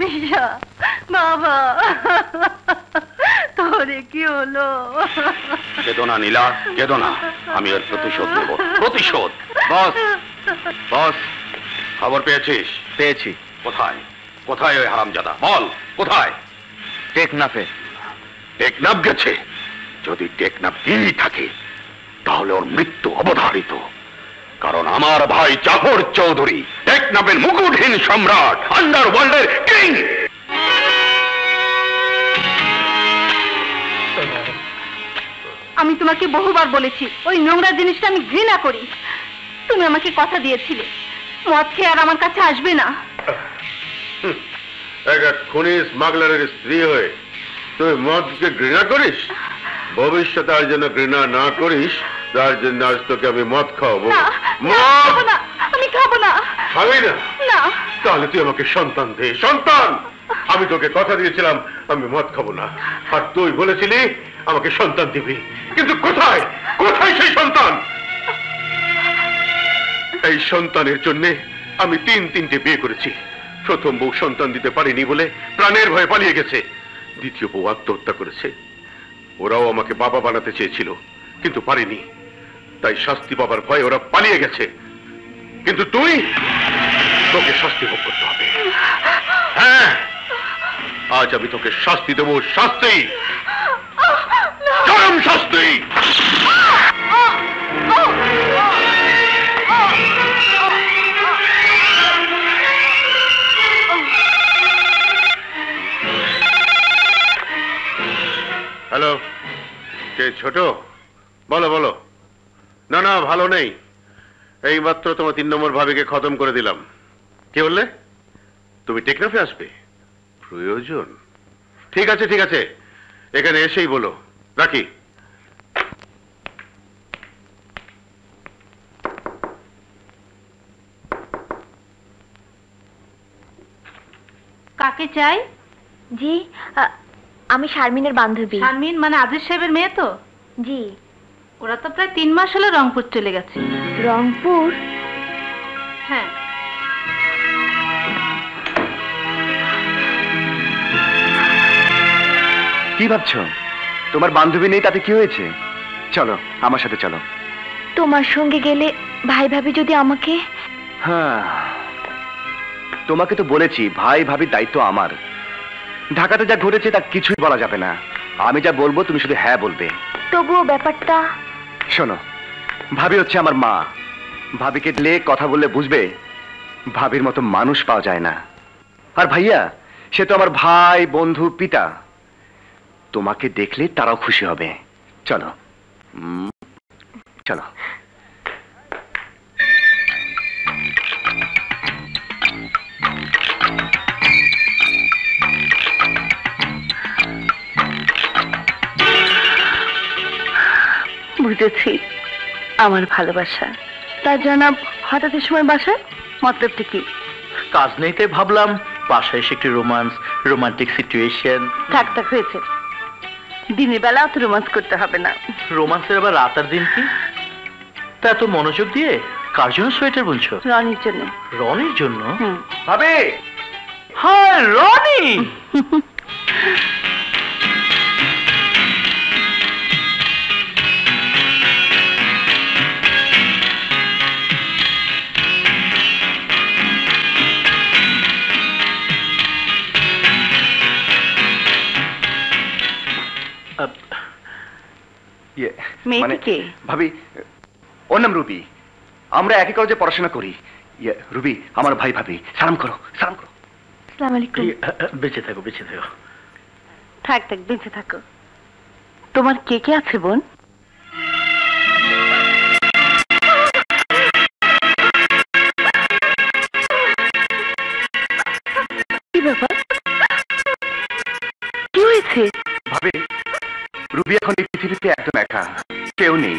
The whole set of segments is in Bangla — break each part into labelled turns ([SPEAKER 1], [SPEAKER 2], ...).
[SPEAKER 1] নিশা বাবা, তোরে কি হলো?
[SPEAKER 2] কেঁদো না নীলা, কেঁদো না, আমি এর প্রতিশোধ নেব, প্রতিশোধ। বস, বস, খবর পেয়েছিস?
[SPEAKER 3] পেয়েছি।
[SPEAKER 2] কোথায় কোথায় ওই হারামজাদা? বল কোথায়?
[SPEAKER 3] টেকনাফে।
[SPEAKER 2] টেকনাফ গেছে? যদি টেকনাফ গিয়ে থাকে তাহলে ওর মৃত্যু অবধারিত, কারণ আমার ভাই জাফর চৌধুরী টেকনাফের মুকুটহীন সম্রাট, আন্ডারওয়ার্ল্ডের কিং।
[SPEAKER 1] আমি তোমাকে বহুবার বলেছি ওই নোংরা জিনিসটা আমি ঘৃণা করি। তুমি আমাকে কথা দিয়েছিলে মদ খেয়ে আর আমার কাছে আসবে না।
[SPEAKER 4] একটা খুনি স্মাগলারের স্ত্রী হয়ে তুই মদকে ঘৃণা করিস? ভবিষ্যতে আর যেন ঘৃণা না করিস, তার জন্য আজ তোকে আমি মদ খাওয়াবো।
[SPEAKER 1] আমি খাবো না।
[SPEAKER 4] খাবি না?
[SPEAKER 1] না।
[SPEAKER 4] তাহলে তুই আমাকে সন্তান দে। সন্তান? আমি তোকে কথা দিয়েছিলাম আমি মদ খাবো না, আর তুই বলেছিলি আমাকে সন্তান দিবি, কিন্তু কোথায় কোথায় সেই সন্তান? এই সন্তানের জন্য আমি তিনটে বিয়ে করেছি। প্রথম বউ সন্তান দিতে পারিনি বলে প্রাণের ভয়ে পালিয়ে গেছে, দ্বিতীয় বউ আত্মহত্যা করেছে। ওরাও আমাকে বাবা বানাতে চেয়েছিল কিন্তু পারিনি, তাই শাস্তি পাবার ভয়ে ওরা পালিয়ে গেছে। কিন্তু তোকে শাস্তি ভোগ করতে হবে। হ্যাঁ, আজ আমি তোকে শাস্তি দেবো, শাস্তি, চরম শাস্তি। হ্যালো, কে ছোট? বলো বলো। না না, ভালো নেই, এইমাত্র তোমার 3 নম্বর ভাবিকে খতম করে দিলাম। কি বললে? তুমি টেকনাফে আসবে? প্রয়োজন? ঠিক আছে ঠিক আছে, এখানে এসেই বলো। রাখি।
[SPEAKER 1] কাকে চাই?
[SPEAKER 5] জি, আমি শারমিনের বান্ধবী।
[SPEAKER 1] শারমিন মানে আজিজ সাহেবের মেয়ে তো?
[SPEAKER 5] জি।
[SPEAKER 1] ওরা তো প্রায় 3 মাস হলো রংপুর চলে গেছে।
[SPEAKER 5] রংপুর?
[SPEAKER 1] হ্যাঁ।
[SPEAKER 3] কি ভাবছো? তোমার বান্ধবী নেই তাতে কি হয়েছে? চলো আমার সাথে চলো।
[SPEAKER 5] তোমার সঙ্গে গেলে ভাই ভাবি যদি আমাকে...
[SPEAKER 3] হ্যাঁ, তোমাকে তো বলেছি ভাই ভাবির দায়িত্ব আমার। ঢাকাতে যা ঘটেছে তা কিছুই বলা যাবে না, আমি যা বলবো তুমি শুধু হ্যাঁ বলবে।
[SPEAKER 5] তবুও ব্যাপারটা...
[SPEAKER 3] শোনো, ভাবি হচ্ছে আমার মা। ভাবিকে দিলে কথা বললে বুঝবে ভাবির মতো মানুষ পাওয়া যায় না। আর ভাইয়া সে তো আমার ভাই, বন্ধু, পিতা। তোমাকে দেখলে তারাও খুশি হবে। চলো চলো।
[SPEAKER 1] বুঝেছি আমার ভালোবাসা। তার জনাব হঠাৎ সময় বাসায়, মতলবটা কি?
[SPEAKER 6] কাজ নেই তাই ভাবলাম বাসায় এসে একটি রোমান্টিক সিচুয়েশন।
[SPEAKER 1] থাক থাক, হয়েছে। দিনের বেলা অত রোমান্স করতে হবে না।
[SPEAKER 6] রোমান্সের আবার রাত আর দিন কি? তা এত মনোযোগ দিয়ে কার জন্য সোয়েটার বুনছো?
[SPEAKER 1] রনির জন্য।
[SPEAKER 6] রনির জন্য?
[SPEAKER 3] ভাবি!
[SPEAKER 6] হ্যাঁ, রনি!
[SPEAKER 3] ভাবি, ওর নাম রুবি। আমরা একই কলেজে পড়াশোনা করি। রুবি আমার ভাই। ভাবি সালাম করো, সালাম করো।
[SPEAKER 1] আসসালামু আলাইকুম।
[SPEAKER 6] বেঁচে থাকো, বেঁচে থাকো।
[SPEAKER 1] থাক থাক, বেঁচে থাকো। তোমার কে কে আছে বোন? কি ব্যাপার, কি হয়েছে?
[SPEAKER 3] ভাবি, রুবি এখন এই পৃথিবীতে একদম একা, কেউ নেই।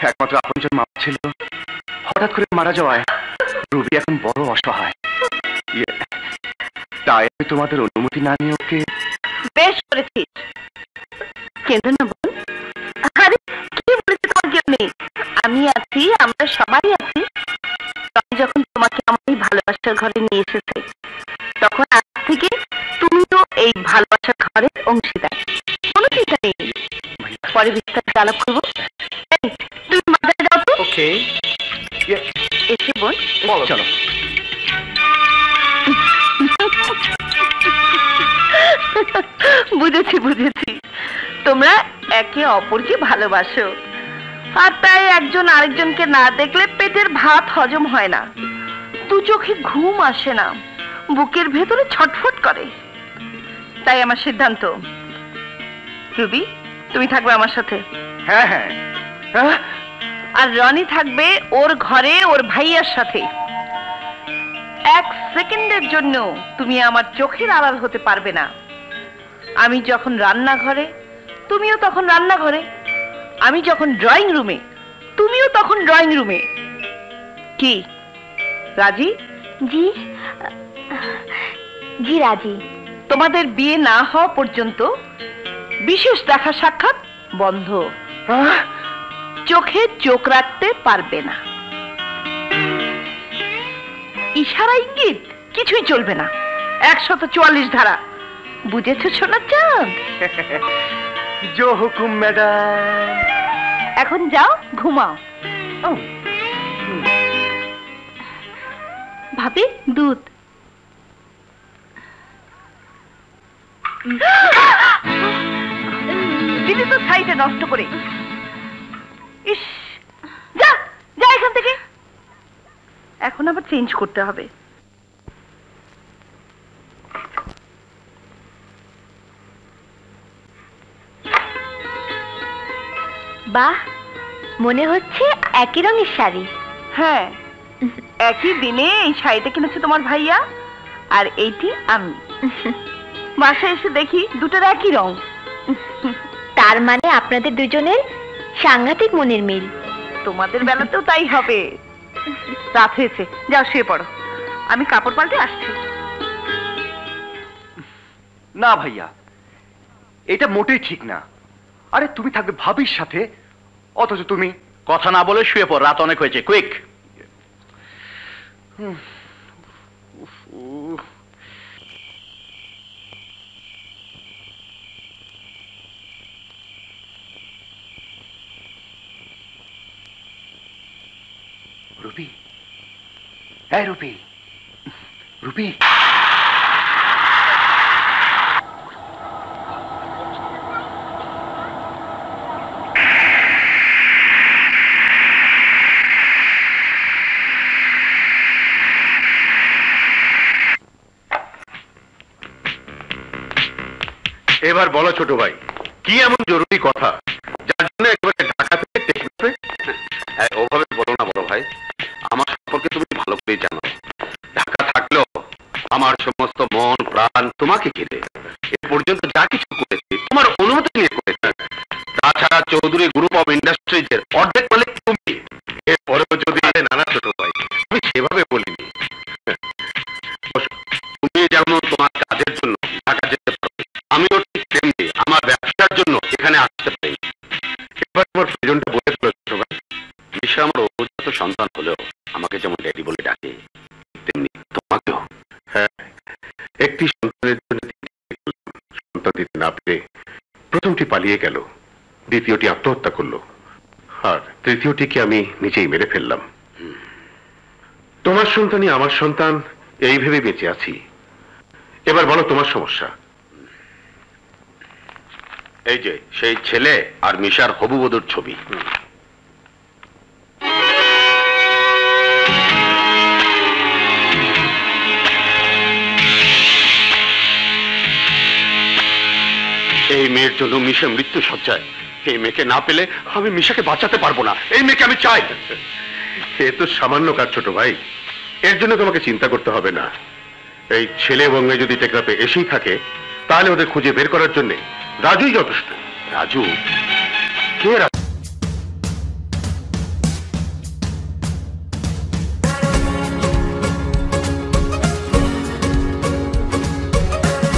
[SPEAKER 3] একমাত্র আপনজন মা ছিল, হঠাৎ করে মারা যাওয়ায় রুবি এখন বড় অসহায়। তাই আমি তোমাদের অনুমতি না নিয়ে ওকে...
[SPEAKER 1] বেশ করেছিস, কেন না বোন? আরে কি বলেছে, তোমার কেউ নেই, আমি আছি, আমরা সবাই আছি। যখন তোমাকে আমার এই ভালোবাসার ঘরে নিয়ে এসেছে তখন থেকে তুমিও এই ভালোবাসার ঘরের অংশীদার। কোনো চিন্তা নেই, পরে বিস্তারিত আলাপ করবো। এই, তুমি বাজারে যাও তো।
[SPEAKER 3] ওকে,
[SPEAKER 1] এসে বোন,
[SPEAKER 3] চলো।
[SPEAKER 1] বুঝেছি বুঝেছি, তোমরা একে অপরকে ভালোবাসো, আর তাই একজন আরেকজনকে না দেখলে পেটের ভাত হজম হয় না, দু চোখে ঘুম আসে না, বুকের ভেতরে ছটফট করে। তাই আমার সিদ্ধান্ত, রুবি তুমি থাকবে আমার সাথে,
[SPEAKER 3] হ্যাঁ হ্যাঁ,
[SPEAKER 1] আর রনি থাকবে ওর ঘরে ওর ভাইয়ার সাথে। এক সেকেন্ডের জন্য তুমি আমার চোখের আড়াল হতে পারবে না। আমি যখন রান্নাঘরে, তুমিও তখন রান্নাঘরে, আমি যখন ড্রয়িং রুমে, তুমিও তখন ড্রয়িং রুমে। কি রাজি?
[SPEAKER 5] জি জি রাজি।
[SPEAKER 1] তোমাদের বিয়ে না হওয়া পর্যন্ত বিশেষ দেখা সাক্ষাৎ বন্ধ, চোখে চোখ রাখতে পারবে না, ইশারা ইঙ্গিত কিছুই চলবে না। 144 ধারা, বুঝেছো সোনা চাঁদ?
[SPEAKER 3] জো হুকুম ম্যাডাম।
[SPEAKER 1] এখন যাও ঘুমাও। ভাবি দুধ। দিদি তো ছাইটা নষ্ট করে। ইস, যা যা এখান থেকে। এখন আবার চেঞ্জ করতে হবে।
[SPEAKER 5] বাহ, মনে হচ্ছে একই রঙের শাড়ি।
[SPEAKER 1] হ্যাঁ, একই দিনে এই শাড়িটা কিনেছে তোমার ভাইয়া, আর এইটি আমি। বাসায় এসে দেখি দুটোর একই রং।
[SPEAKER 5] তার মানে আপনাদের দুজনের সাংঘাতিক মনের মিল।
[SPEAKER 1] তোমাদের বেলাতেও তাই হবে। রাত হয়েছে, যাও শুয়ে পড়ো, আমি কাপড় পাল্টে আসছি।
[SPEAKER 3] না ভাইয়া, এটা মোটেই ঠিক না। আরে তুমি থাকবে ভাবির সাথে, অথচ তুমি
[SPEAKER 6] কথা না বলে শুয়ে পড়, রাত অনেক হয়েছে, কুইক।
[SPEAKER 3] রুবি, এই রুবি, রুবি।
[SPEAKER 4] এবার বলো ছোট ভাই, কি এমন জরুরি কথা যার জন্য একেবারে ঢাকা থেকে টেকনাফে? ওভাবে বলো না বড় ভাই, আমার সম্পর্কে তুমি ভালো করে জানো। ঢাকা থাকলেও আমার সমস্ত মন প্রাণ তোমাকে ঘিরে। এ পর্যন্ত যা কিছু করেছি তোমার অনুমতি নিয়ে করেছি। তাছাড়া চৌধুরী গ্রুপ অফ ইন্ডাস্ট্রিজের অর্ধেক মালিক তুমি। এরপরেও যদি নানা ছোট ভাই, আমি সেভাবে বলিনি। তুমি যেমন তোমার কাজের জন্য ঢাকা যেতে পারো, আমিও ঠিক তেমনি আমার ব্যবসার জন্য এখানে আসতে পারি। এবার তোমার প্রয়োজনটা বলে ফেলো ছোট ভাই। মিশা আমার অবজাত সন্তান হলেও আমাকে যেমন ড্যাডি বলে ডাকে, তেমনি তোমাকেও। হ্যাঁ, একটি সন্তানের জন্য সন্তান দিতে না পেরে প্রথমটি পালিয়ে গেল, দ্বিতীয়টি আত্মহত্যা করলো, আর তৃতীয়টিকে আমি নিজেই মেরে ফেললাম। তোমার সন্তানই আমার সন্তান, এই ভেবে বেঁচে আছি। এবার বলো তোমার সমস্যা। এই যে সেই ছেলে আর মিশার হবুবধূর ছবি। এই মেয়ের জন্য মিশা মৃত্যু সজ্জায়। এই মেয়েকে না পেলে আমি মিশাকে বাঁচাতে পারবো না। এই মেয়েকে আমি চাই। এ তো সামান্য কাজ ছোট ভাই, এর জন্য তোমাকে চিন্তা করতে হবে না। এই ছেলে এবং মেয়ে যদি টেকনাফে এসেই থাকে, তাহলে ওদের খুঁজে বের করার জন্য রাজুই যথেষ্ট। রাজু? কে রাজু?